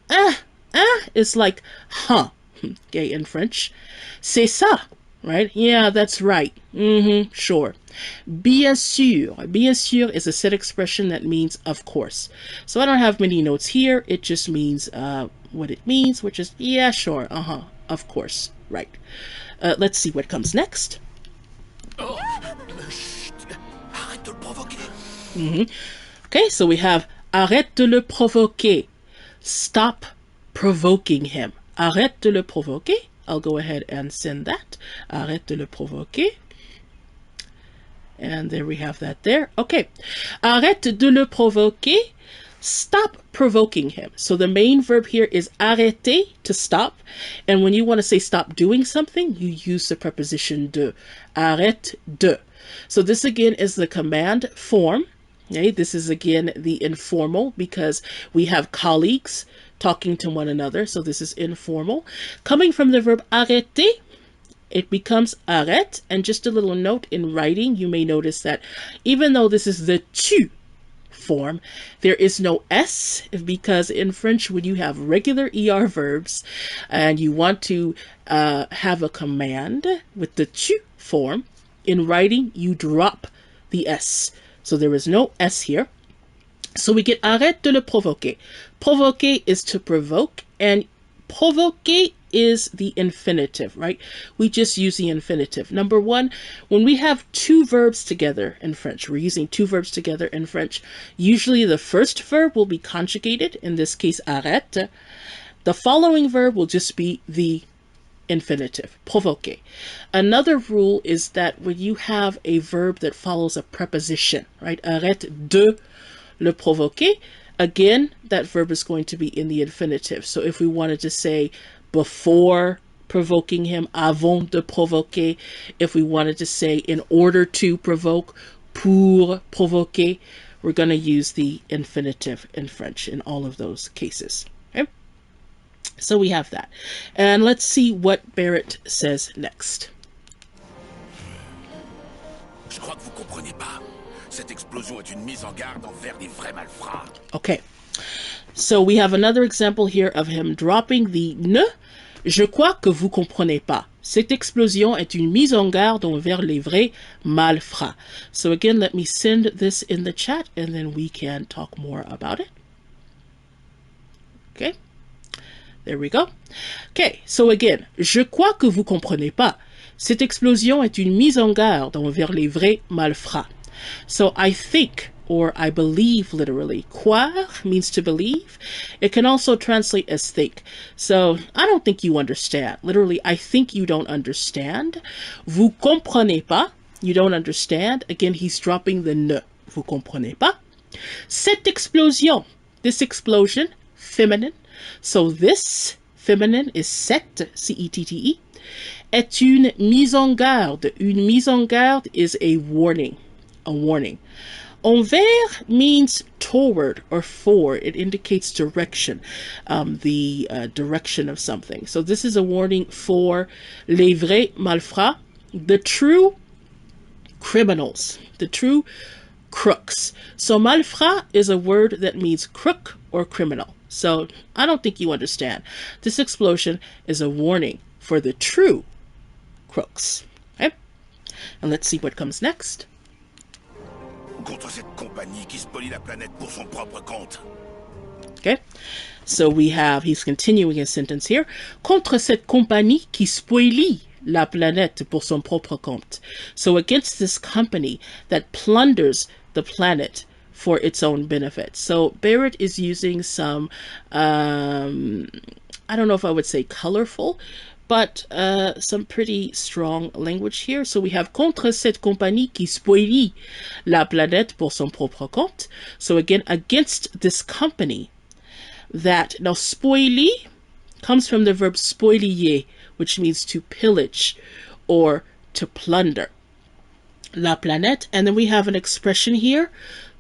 is like, huh, okay, in French. C'est ça, right? Yeah, that's right. Mm-hmm, sure. Bien sûr. Bien sûr is a set expression that means of course. So I don't have many notes here. It just means what it means, which is, yeah, sure, uh-huh, of course, right. Let's see what comes next. Oh. Chut. Arrête de le provoquer. Okay, so we have arrête de le provoquer. Stop provoking him. Arrête de le provoquer. I'll go ahead and send that. Arrête de le provoquer. And there we have that there. Okay. Arrête de le provoquer. Stop provoking him. So the main verb here is arrêter, to stop. And when you want to say stop doing something, you use the preposition de. Arrête de. So this again is the command form. Okay, this is again the informal because we have colleagues talking to one another. So this is informal. Coming from the verb arrêter, it becomes arrête. And just a little note in writing, you may notice that even though this is the tu form, there is no S, because in French, when you have regular ER verbs and you want to have a command with the tu form, in writing, you drop the S. So there is no S here. So we get arrête de le provoquer. Provoquer is to provoke, and provoquer is the infinitive, right? We just use the infinitive. Number one, when we have two verbs together in French, we're using two verbs together in French, usually the first verb will be conjugated, in this case, arrête. The following verb will just be the infinitive, provoquer. Another rule is that when you have a verb that follows a preposition, right? Arrête de le provoquer. Again, that verb is going to be in the infinitive. So if we wanted to say before provoking him, avant de provoquer, if we wanted to say in order to provoke, pour provoquer, we're going to use the infinitive in French in all of those cases. Okay? So we have that. And let's see what Barret says next. Je crois que vous comprenez pas. Cette explosion est une mise en garde envers les vrais malfrats. Okay. So we have another example here of him dropping the ne. Je crois que vous comprenez pas. Cette explosion est une mise en garde envers les vrais malfrats. So again, let me send this in the chat and then we can talk more about it. Okay. There we go. Okay, so again, je crois que vous comprenez pas. Cette explosion est une mise en garde envers les vrais malfrats. So I think, or I believe literally. Croire means to believe. It can also translate as think. So I don't think you understand. Literally, I think you don't understand. Vous comprenez pas. You don't understand. Again, he's dropping the ne. Vous comprenez pas. Cette explosion. This explosion, feminine. So this feminine is cette, C-E-T-T-E, est une mise en garde. Une mise en garde is a warning. A warning. Envers means toward or for. It indicates direction, the direction of something. So this is a warning for les vrais malfrats, the true criminals, the true crooks. So malfrat is a word that means crook or criminal. So I don't think you understand. This explosion is a warning for the true crooks. Okay? And let's see what comes next. Contre cette compagnie qui spolie la planète pour son propre compte. Okay? So we have, he's continuing his sentence here. Contre cette compagnie qui spoilie la planète pour son propre compte. So against this company that plunders the planet for its own benefit. So Barret is using some, I don't know if I would say colorful, but some pretty strong language here. So we have contre cette compagnie qui spoilie la planète pour son propre compte. So again, against this company that, now spoilie comes from the verb spolier, which means to pillage or to plunder. La planète, and then we have an expression here,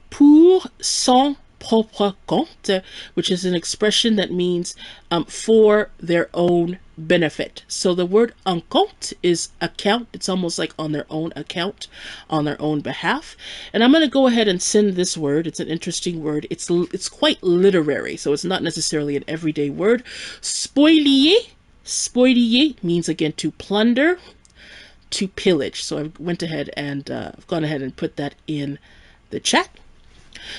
pour son propre compte, which is an expression that means for their own benefit. So the word en compte is account. It's almost like on their own account, on their own behalf. And I'm going to go ahead and send this word. It's an interesting word. It's quite literary, so it's not necessarily an everyday word. Spolier. Spolier means, again, to plunder, to pillage. So I went ahead and I've gone ahead and put that in the chat.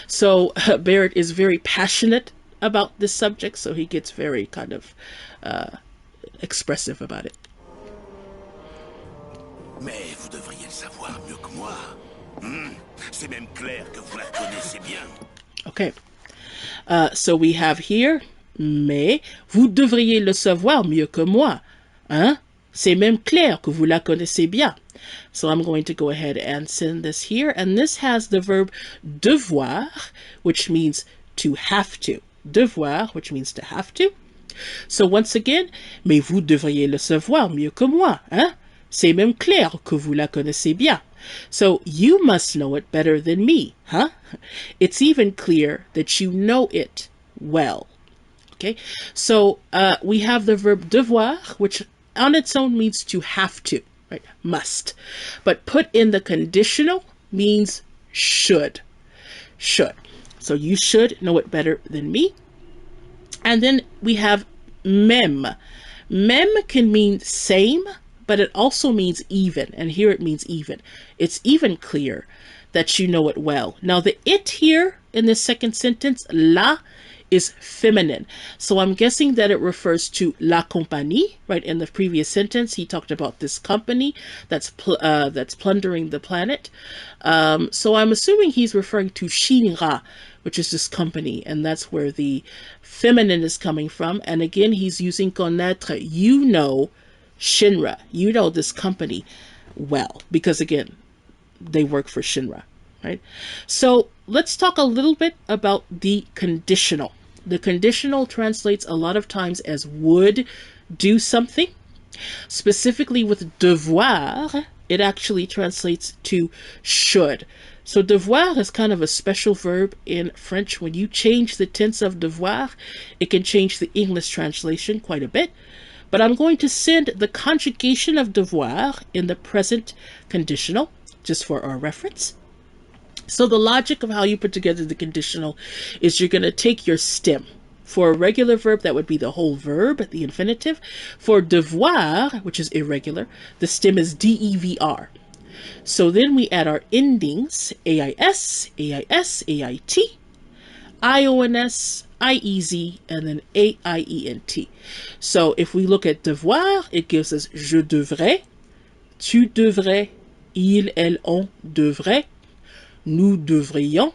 So Barret is very passionate about this subject, so he gets very kind of expressive about it. Mais vous devriez le savoir mieux que moi. C'est même clair que vous la connaissez bien. Okay. So we have here, mais vous devriez le savoir mieux que moi. Hein? C'est même clair que vous la connaissez bien. So I'm going to go ahead and send this here. And this has the verb devoir, which means to have to. Devoir, which means to have to. So once again, mais vous devriez le savoir mieux que moi. Hein? C'est même clair que vous la connaissez bien. So you must know it better than me. Huh? It's even clear that you know it well. Okay? So we have the verb devoir, which on its own means to have to. Right? Must. But put in the conditional means should. Should. So you should know it better than me. And then we have même. Même can mean same, but it also means even. And here it means even. It's even clear that you know it well. Now the it here in the second sentence, la, is feminine. So I'm guessing that it refers to la compagnie, right? In the previous sentence, he talked about this company that's plundering the planet. So I'm assuming he's referring to Shinra, which is this company, and that's where the feminine is coming from. And again, he's using connaître. You know Shinra. You know this company well, because again, they work for Shinra, right? So let's talk a little bit about the conditional. The conditional translates a lot of times as would do something. Specifically with devoir, it actually translates to should. So devoir is kind of a special verb in French. When you change the tense of devoir, it can change the English translation quite a bit. But I'm going to send the conjugation of devoir in the present conditional, just for our reference. So the logic of how you put together the conditional is you're going to take your stem. For a regular verb, that would be the whole verb, the infinitive. For devoir, which is irregular, the stem is devr. So then we add our endings, AIS, AIS, AIT, IONS, IEZ, and then AIENT. So if we look at devoir, it gives us je devrais, tu devrais, il, elle, on devrait, nous devrions,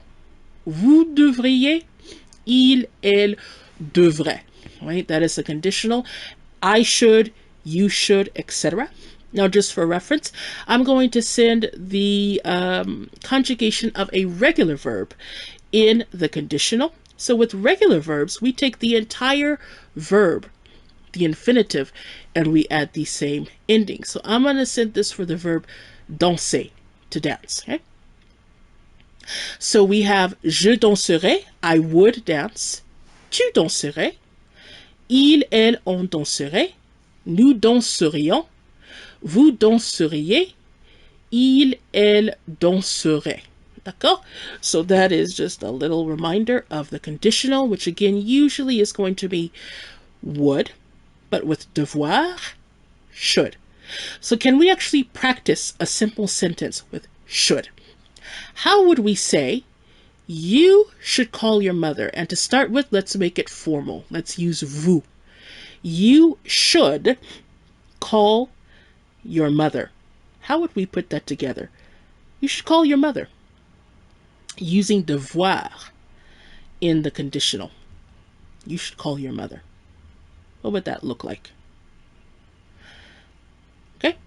vous devriez, il, elle devrait. Right? That is the conditional. I should, you should, etc. Now, just for reference, I'm going to send the conjugation of a regular verb in the conditional. So with regular verbs, we take the entire verb, the infinitive, and we add the same ending. So I'm going to send this for the verb danser, to dance. Okay? So we have je danserai, I would dance, tu danserais, il, elle, on danserait, nous danserions, vous danseriez, il, elle danserait. D'accord? So that is just a little reminder of the conditional, which again usually is going to be would, but with devoir, should. So can we actually practice a simple sentence with should? How would we say, You should call your mother. And to start with, let's make it formal. Let's use vous. You should call your mother. How would we put that together? You should call your mother. Using devoir in the conditional. You should call your mother. What would that look like? Okay.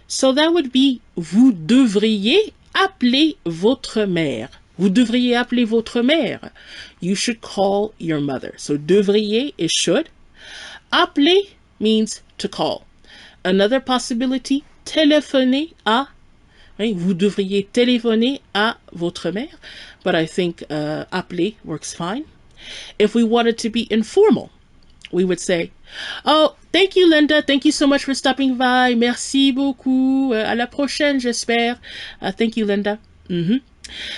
So that would be vous devriez appeler votre mère. Vous devriez appeler votre mère. You should call your mother. So devriez is should. Appeler means to call. Another possibility, téléphoner à. Right? Vous devriez téléphoner à votre mère. But I think appeler works fine. If we wanted to be informal, we would say, oh, thank you, Linda. Thank you so much for stopping by. Merci beaucoup. À la prochaine, j'espère. Thank you, Linda.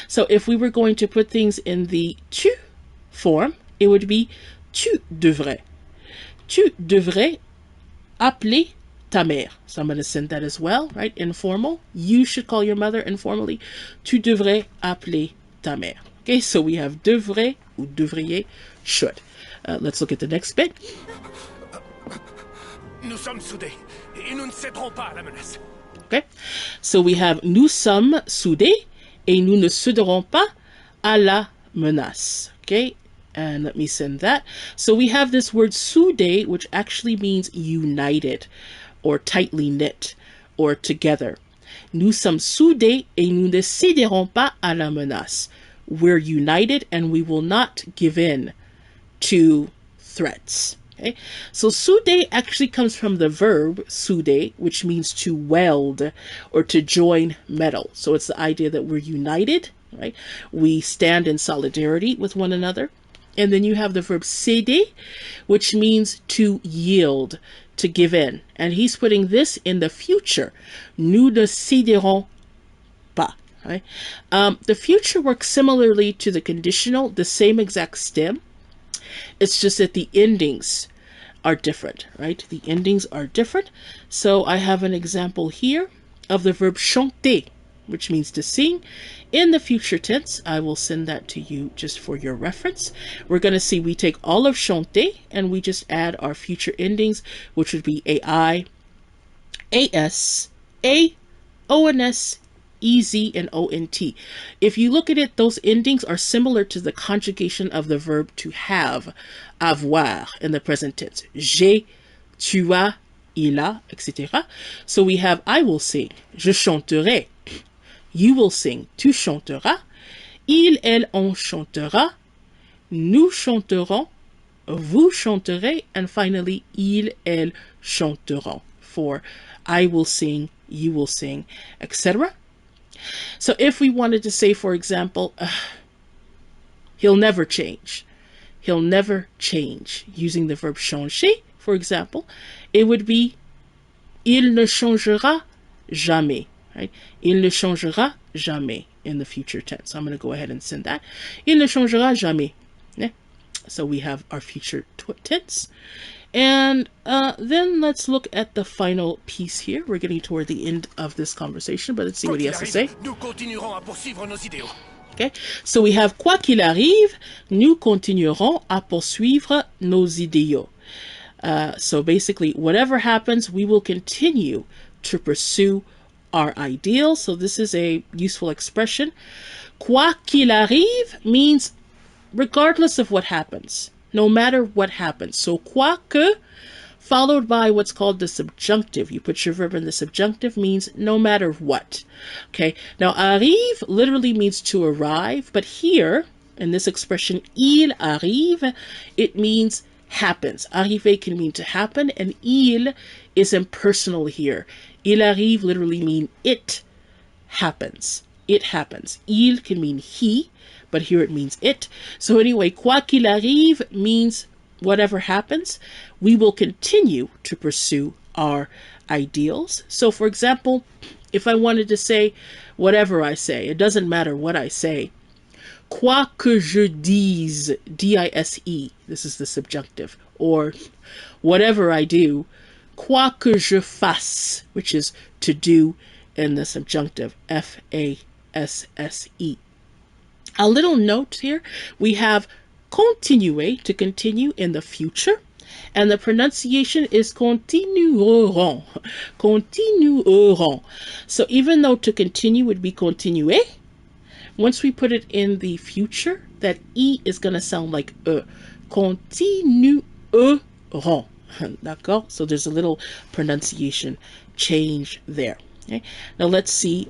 So if we were going to put things in the tu form, it would be tu devrais. Tu devrais appeler ta mère. So I'm going to send that as well, right? Informal. You should call your mother informally. Tu devrais appeler ta mère. Okay, so we have devrait ou devriez, should. Let's look at the next bit. Nous sommes soudés et nous ne céderons pas à la menace. Okay, so we have nous sommes soudés et nous ne céderons pas à la menace. Okay, and let me send that. So we have this word soudé, which actually means united or tightly knit or together. Nous sommes soudés et nous ne céderons pas à la menace. We're united and we will not give in to threats. Okay, so soudé actually comes from the verb soudé, which means to weld or to join metal. So it's the idea that we're united, right? We stand in solidarity with one another. And then you have the verb céder, which means to yield, to give in. And he's putting this in the future. Nous ne céderons pas. Right? The future works similarly to the conditional, the same exact stem. It's just that the endings are different, right? The endings are different. So I have an example here of the verb chanter, which means to sing. In the future tense, I will send that to you just for your reference. We're going to see we take all of chanter and we just add our future endings, which would be AI, AS, A, ONS, EZ, and ONT. If you look at it, those endings are similar to the conjugation of the verb to have, avoir, in the present tense. J'ai, tu as, il a, etc. So we have I will sing, je chanterai. You will sing, tu chanteras. Il, elle, on chantera. Nous chanterons. Vous chanterez. And finally, ils, elles chanteront. For I will sing, you will sing, etc. So if we wanted to say, for example, he'll never change. He'll never change. Using the verb changer, for example, it would be il ne changera jamais. Right? Il ne changera jamais in the future tense. So I'm going to go ahead and send that. Il ne changera jamais. Yeah? So we have our future tense. And then let's look at the final piece here. We're getting toward the end of this conversation, but let's see what he has to say. Nous continuerons à poursuivre nos idéaux. Okay, so we have quoi qu'il arrive, nous continuerons à poursuivre nos idéaux. So basically, whatever happens, we will continue to pursue our ideals. So this is a useful expression. Quoi qu'il arrive means regardless of what happens. No matter what happens. So, quoi que, followed by what's called the subjunctive. You put your verb in the subjunctive, means no matter what. Okay, now arrive literally means to arrive, but here, in this expression, il arrive, it means happens. Arriver can mean to happen, and il is impersonal here. Il arrive literally mean it happens. It happens. Il can mean he, but here it means it. So anyway, quoi qu'il arrive means whatever happens, we will continue to pursue our ideals. So for example, if I wanted to say whatever I say, it doesn't matter what I say. Quoi que je dise, D-I-S-E, this is the subjunctive, or whatever I do, quoi que je fasse, which is to do in the subjunctive, F-A-S-S-E. A little note here, we have continuer, to continue in the future, and the pronunciation is continueront. Continueront. So even though to continue would be continuer, once we put it in the future, that E is going to sound like E. Continueront. D'accord? So there's a little pronunciation change there. Okay? Now let's see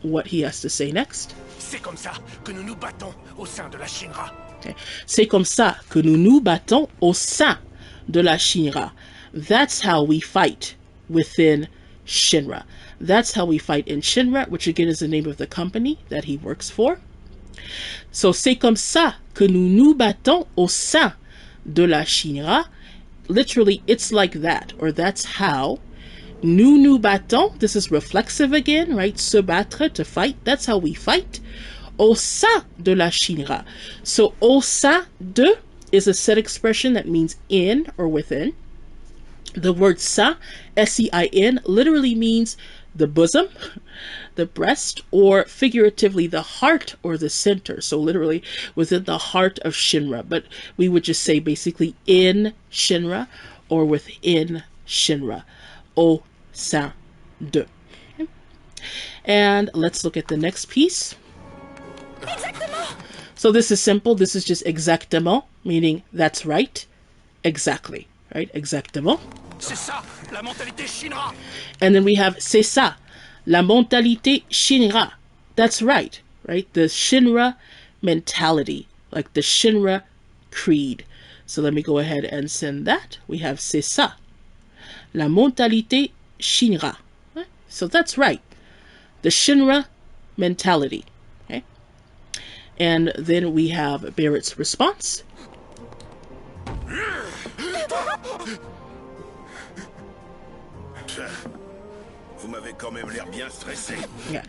what he has to say next. C'est comme ça que nous nous battons au sein de la Shinra. Okay. C'est comme ça que nous nous battons au sein de la Shinra. That's how we fight within Shinra. That's how we fight in Shinra, which again is the name of the company that he works for. So c'est comme ça que nous nous battons au sein de la Shinra. Literally, it's like that, or that's how. Nous nous battons, this is reflexive again, right? Se battre, to fight, that's how we fight. Au sein de la Shinra. So au sein de is a set expression that means in or within. The word sein, S-E-I-N, literally means the bosom, the breast, or figuratively the heart or the center. So literally within the heart of Shinra. But we would just say basically in Shinra or within Shinra. Au sein de. Okay. And let's look at the next piece. Exactement. So this is simple. This is just exactement, meaning that's right. Exactly. Right? Exactement. C'est ça, la mentalité Shinra. And then we have c'est ça, la mentalité Shinra. That's right. Right? The Shinra mentality, like the Shinra creed. So let me go ahead and send that. We have c'est ça, la mentalité Shinra. Right? So that's right. The Shinra mentality. Okay? And then we have Barret's response. Vous m'avez quand même l'air bien stressé. Yeah.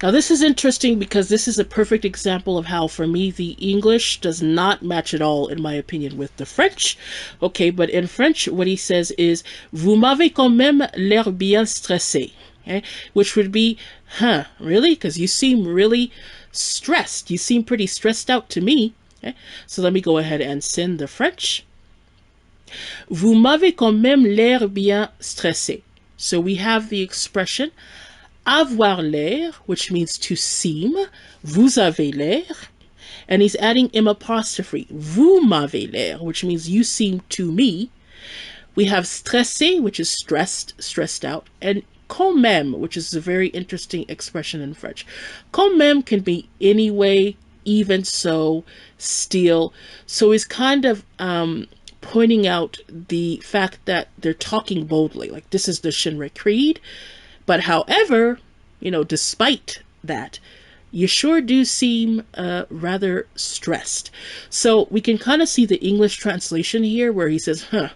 Now this is interesting because this is a perfect example of how, for me, the English does not match at all, in my opinion, with the French. Okay, but in French, what he says is, vous m'avez quand même l'air bien stressé. Okay? Which would be, huh, really? Because you seem really stressed. You seem pretty stressed out to me. Okay? So let me go ahead and send the French. Vous m'avez quand même l'air bien stressé. So we have the expression avoir l'air, which means to seem. Vous avez l'air. And he's adding M apostrophe. Vous m'avez l'air, which means you seem to me. We have stressé, which is stressed, stressed out. And quand même, which is a very interesting expression in French. Quand même can be anyway, even so, still. So he's kind of pointing out the fact that they're talking boldly, like this is the Shinra creed, but however, you know, despite that, you sure do seem rather stressed. So we can kind of see the English translation here where he says, huh,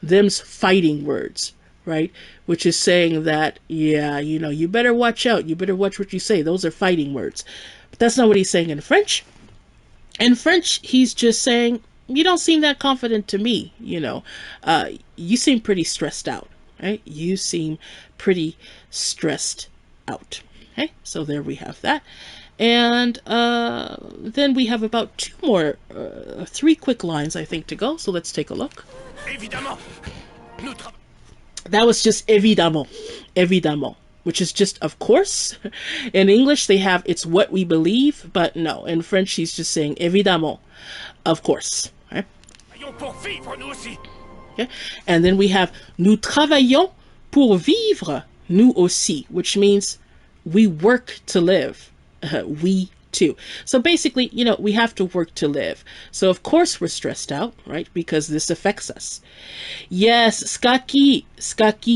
them's fighting words, right? Which is saying that, yeah, you know, you better watch out, you better watch what you say, those are fighting words. But that's not what he's saying in French. In French, he's just saying, you don't seem that confident to me, you know. You seem pretty stressed out, right? You seem pretty stressed out. Okay, so there we have that. And then we have about three quick lines, I think, to go. So let's take a look. Évidemment. That was just évidemment. Évidemment. Which is just of course. In English, they have it's what we believe, but no. In French, he's just saying évidemment. Of course. Okay? Pour vivre, nous aussi. Okay? And then we have nous travaillons pour vivre, nous aussi, which means we work to live. We too. So basically, you know, we have to work to live. So of course we're stressed out, right? Because this affects us. Yes, skaki,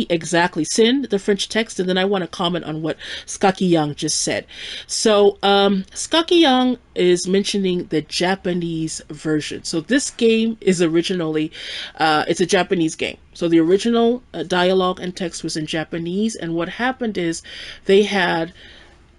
exactly. Send the French text, and then I want to comment on what Skaki Yang just said. So Skaki Yang is mentioning the Japanese version. So this game is originally, it's a Japanese game. So the original dialogue and text was in Japanese, and what happened is they had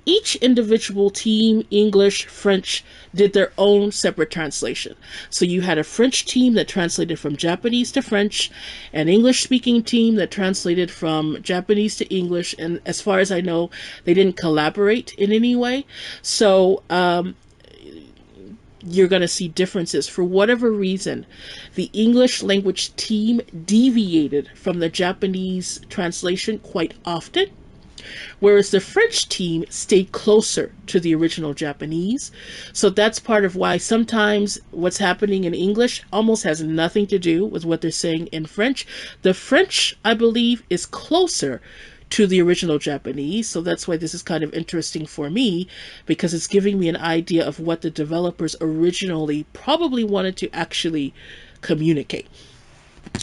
each individual team, English, French, did their own separate translation. So you had a French team that translated from Japanese to French, an English-speaking team that translated from Japanese to English, and as far as I know, they didn't collaborate in any way. So you're going to see differences. For whatever reason, the English language team deviated from the Japanese translation quite often, whereas the French team stayed closer to the original Japanese. So that's part of why sometimes what's happening in English almost has nothing to do with what they're saying in French. The French, I believe, is closer to the original Japanese. So that's why this is kind of interesting for me, because it's giving me an idea of what the developers originally probably wanted to actually communicate.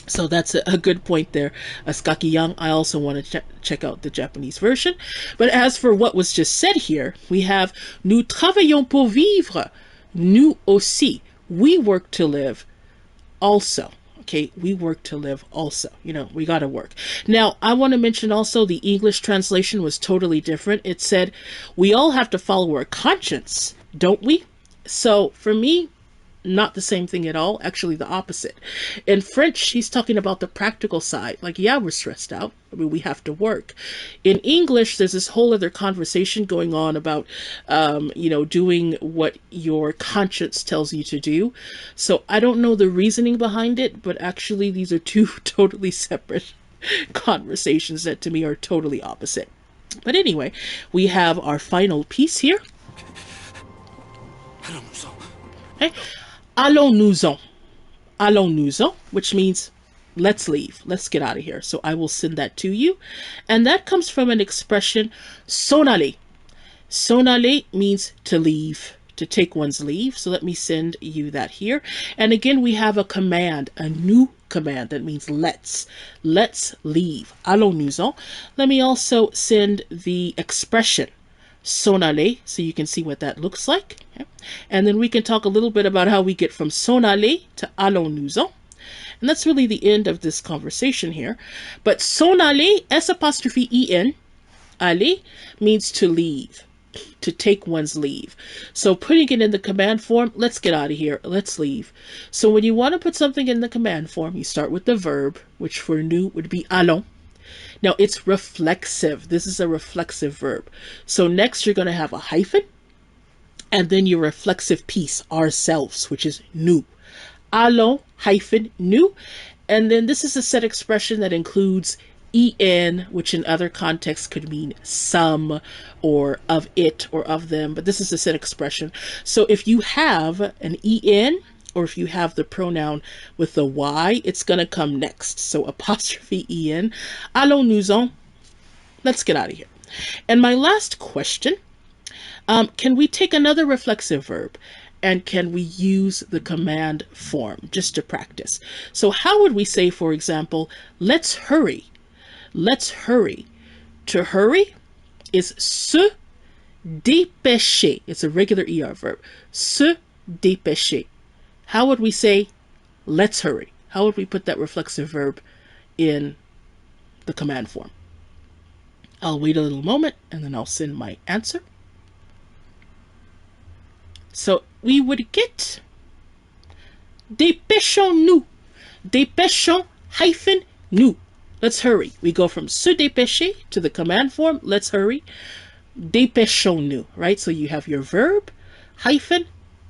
So that's a good point there, Skaki Young. I also want to check out the Japanese version. But as for what was just said here, we have Nous travaillons pour vivre. Nous aussi. We work to live also. Okay, we work to live also. You know, we got to work. Now, I want to mention also the English translation was totally different. It said, we all have to follow our conscience, don't we? So for me, not the same thing at all. Actually, the opposite. In French, he's talking about the practical side. Like, yeah, we're stressed out. I mean, we have to work. In English, there's this whole other conversation going on about, doing what your conscience tells you to do. So I don't know the reasoning behind it, but actually, these are two totally separate conversations that to me are totally opposite. But anyway, we have our final piece here. Okay. Allons-nous-en. Allons-nous-en, which means let's leave. Let's get out of here. So I will send that to you. And that comes from an expression, s'en aller. S'en aller means to leave, to take one's leave. So let me send you that here. And again, we have a command, a new command that means let's leave. Allons-nous-en. Let me also send the expression s'en aller, so you can see what that looks like. Okay. And then we can talk a little bit about how we get from s'en aller to allons-nous-en. And that's really the end of this conversation here. But s'en aller, S''en, aller, means to leave, to take one's leave. So putting it in the command form, let's get out of here, let's leave. So when you want to put something in the command form, you start with the verb, which for nous would be allons. Now, it's reflexive. This is a reflexive verb. So next, you're going to have a hyphen, and then your reflexive piece, ourselves, which is nous. Allons, hyphen, nous. And then this is a set expression that includes en, which in other contexts could mean some, or of it, or of them. But this is a set expression. So if you have an en, or if you have the pronoun with the Y, it's going to come next. So apostrophe en, allons-nous-en, let's get out of here. And my last question, can we take another reflexive verb and can we use the command form just to practice? So how would we say, for example, let's hurry? Let's hurry. To hurry is se dépêcher. It's a regular ER verb. Se dépêcher. How would we say, let's hurry? How would we put that reflexive verb in the command form? I'll wait a little moment and then I'll send my answer. So we would get dépêchons-nous. Dépêchons hyphen nous. Let's hurry. We go from se dépêcher to the command form, let's hurry. Dépêchons-nous, right? So you have your verb hyphen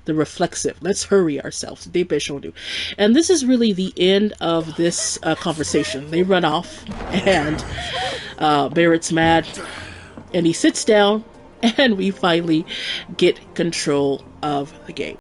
the reflexive. Let's hurry ourselves. Dépêchons-nous. And this is really the end of this conversation. They run off and Barret's mad and he sits down and we finally get control of the game.